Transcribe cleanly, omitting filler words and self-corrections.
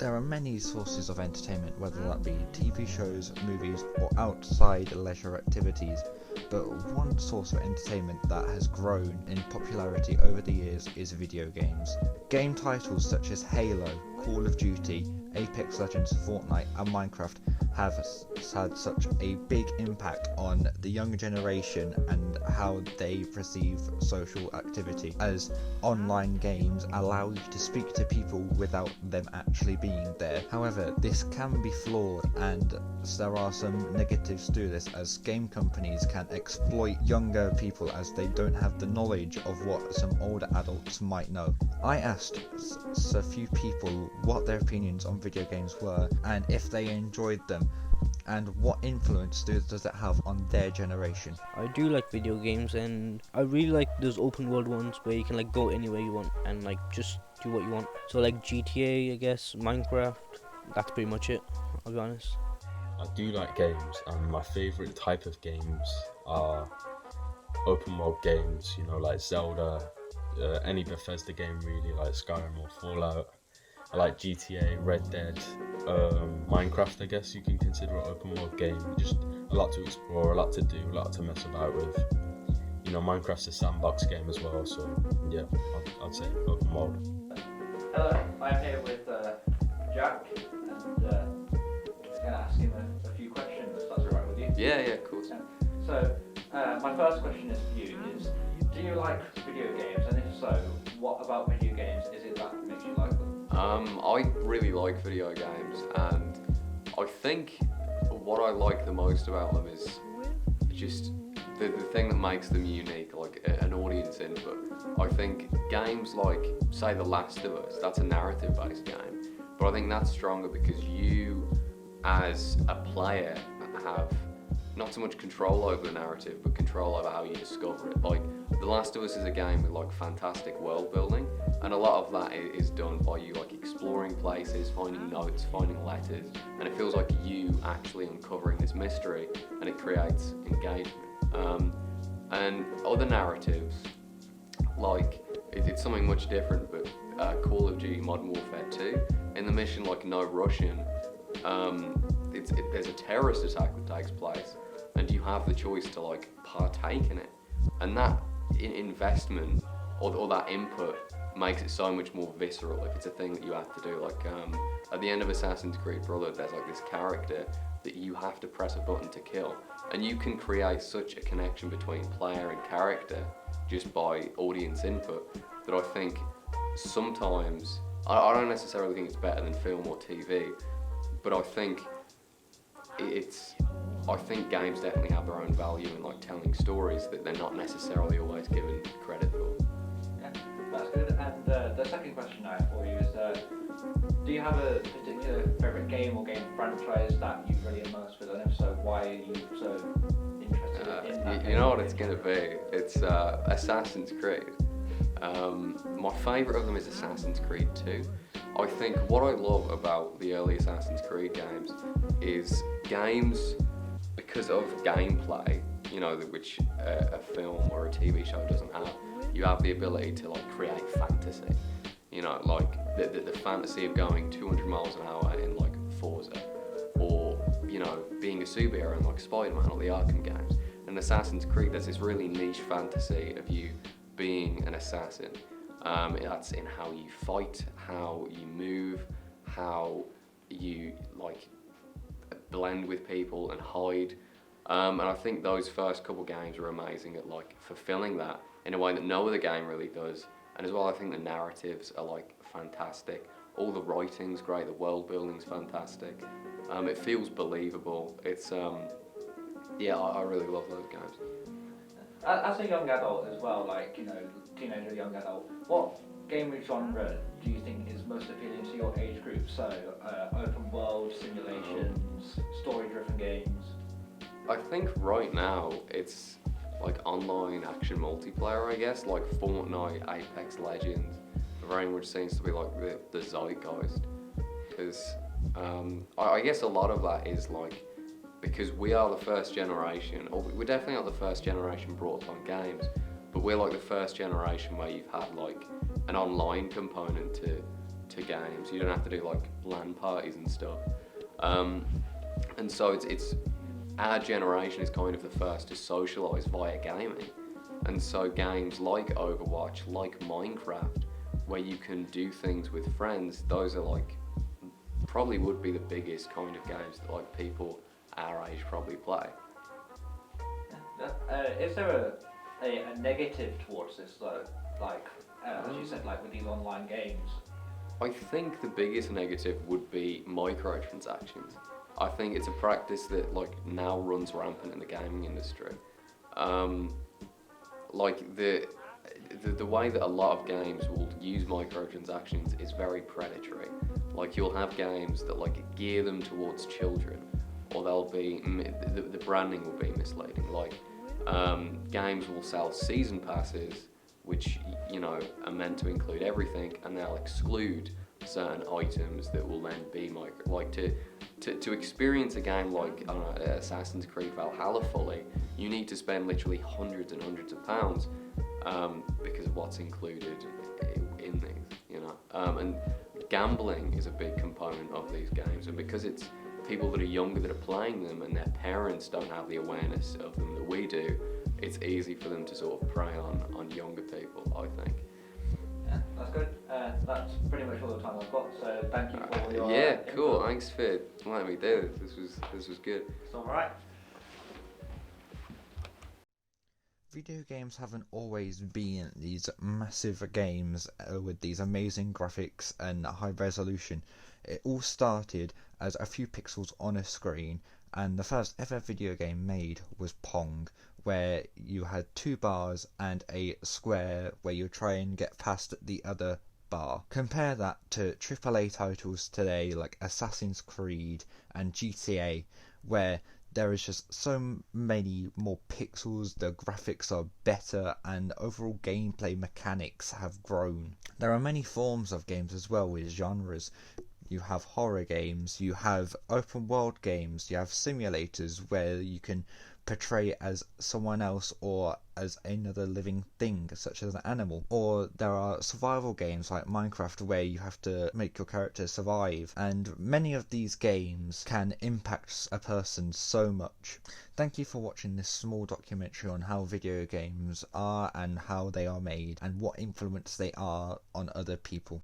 There are many sources of entertainment, whether that be TV shows, movies, or outside leisure activities, but one source of entertainment that has grown in popularity over the years is video games. Game titles such as Halo, Call of Duty, Apex Legends, Fortnite, and Minecraft have had such a big impact on the younger generation and how they perceive social activity, as online games allow you to speak to people without them actually being there. However, this can be flawed, and there are some negatives to this, as game companies can exploit younger people as they don't have the knowledge of what some older adults might know. I asked a few people what their opinions on video games were and if they enjoyed them, and what influence does it have on their generation. I do like video games, and I really like those open world ones where you can like go anywhere you want and like just do what you want. So like GTA, I guess, Minecraft, that's pretty much it, I'll be honest. I do like games, and my favourite type of games are open world games, you know, like Zelda, any Bethesda game really, like Skyrim or Fallout. I like GTA, Red Dead, Minecraft, I guess you can consider an open world game. Just a lot to explore, a lot to do, a lot to mess about with. You know, Minecraft's a sandbox game as well, so yeah, I'd say open world. Hello, I'm here with Jack, and I'm going to ask him a few questions, if that's alright with you. Yeah, of course. So, my first question is for you is, do you like video games, and if so, what about video games is it that makes you like them? I really like video games, and I think what I like the most about them is just the thing that makes them unique, like an audience input. I think games like, say, The Last of Us, that's a narrative-based game, but I think that's stronger because you, as a player, have not so much control over the narrative, but control over how you discover it. Like, The Last of Us is a game with like fantastic world building, and a lot of that is done by you like exploring places, finding notes, finding letters, and it feels like you actually uncovering this mystery, and it creates engagement. And other narratives, like it's something much different, but Call of Duty Modern Warfare 2, in the mission like No Russian, there's a terrorist attack that takes place, and you have the choice to like partake in it, and that investment or that input makes it so much more visceral if it's a thing that you have to do. Like at the end of Assassin's Creed Brotherhood, there's like this character that you have to press a button to kill, and you can create such a connection between player and character just by audience input that I think sometimes, I don't necessarily think it's better than film or TV, but I think games definitely have their own value in like telling stories that they're not necessarily always given credit for. Yeah, that's good. And the second question I have for you is, do you have a particular favourite game or game franchise that you really immersed with, and if so, why are you so interested in that? You know what it's going to be? It's Assassin's Creed. My favourite of them is Assassin's Creed 2. I think what I love about the early Assassin's Creed games is games, because of gameplay, you know, which a film or a TV show doesn't have, you have the ability to like create fantasy. You know, like the fantasy of going 200 miles an hour in like Forza, or, you know, being a superhero in like Spider-Man or the Arkham games. In Assassin's Creed, there's this really niche fantasy of you being an assassin. That's in how you fight, how you move, how you like blend with people and hide. And I think those first couple games are amazing at like fulfilling that in a way that no other game really does. And as well, I think the narratives are like fantastic. All the writing's great, the world building's fantastic. It feels believable. It's yeah, I really love those games. As a young adult as well, like, you know, teenager, young adult, what game genre do you think is most appealing to your age group? So, open world, simulations, story-driven games? I think right now it's like online action multiplayer, I guess, like Fortnite, Apex Legends, very much seems to be like the zeitgeist. Because I guess a lot of that is like, because we are the first generation, or we're definitely not the first generation brought up on games, but we're like the first generation where you've had like an online component to games. You don't have to do like LAN parties and stuff. And so it's our generation is kind of the first to socialise via gaming. And so games like Overwatch, like Minecraft, where you can do things with friends, those are like, probably would be the biggest kind of games that like people our age probably play. Is there a negative towards this though? Like, as you said, like with these online games? I think the biggest negative would be microtransactions. I think it's a practice that like now runs rampant in the gaming industry. Like the way that a lot of games will use microtransactions is very predatory. Like you'll have games that like gear them towards children, or they'll be the branding will be misleading. Like games will sell season passes, which are meant to include everything, and they'll exclude certain items that will then be micro. Like to experience a game like Assassin's Creed Valhalla fully, you need to spend literally hundreds and hundreds of pounds because of what's included in these, and gambling is a big component of these games, and because it's people that are younger that are playing them and their parents don't have the awareness of them that we do, it's easy for them to sort of prey on younger people, I think. Yeah, that's good. That's pretty much all the time I've got, so thank you for your Yeah, cool. input. Thanks for letting me do this. This was good. It's alright. Video games haven't always been these massive games with these amazing graphics and high resolution. It all started as a few pixels on a screen, and the first ever video game made was Pong, where you had 2 bars and a square where you try and get past the other bar. Compare that to AAA titles today like Assassin's Creed and GTA, where there is just so many more pixels, the graphics are better, and overall gameplay mechanics have grown. There are many forms of games as well with genres. You have horror games, you have open world games, you have simulators where you can portray as someone else or as another living thing, such as an animal. Or there are survival games like Minecraft where you have to make your character survive, and many of these games can impact a person so much. Thank you for watching this small documentary on how video games are and how they are made and what influence they are on other people.